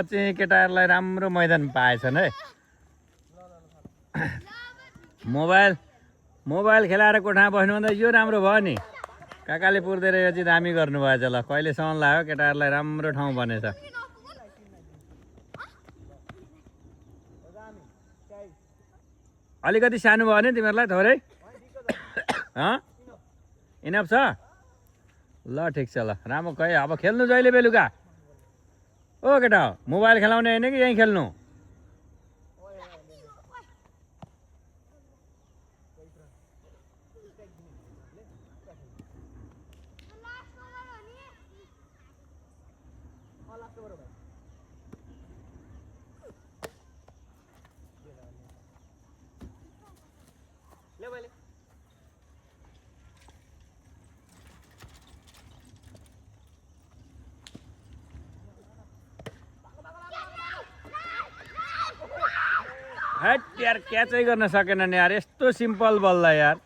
चाहिँ केटाहरूलाई राम्रो मैदान पाएछन् है। मोबाइल खेलाएर कोठामा बस्नुभन्दा यो राम्रो भयो नि। काकाले पुर्देर यो चाहिँ दामी गर्नुभएछ। ल कहिलेसम्म लाग्यो केटाहरूलाई राम्रो ठाउँ बनेछ। अलिकति सानो भयो नि तिमीहरूलाई थोरै इनफ छ। ल ठिक छ। ल राम्रो खै अब खेल्नु जहिले बेलुका। ओ केटा मोबाइल खेलाउने होइन कि यहीँ खेल्नु? हट यार क्याचै गर्न सकेन नि यार। यस्तो सिम्पल बल्दा यार।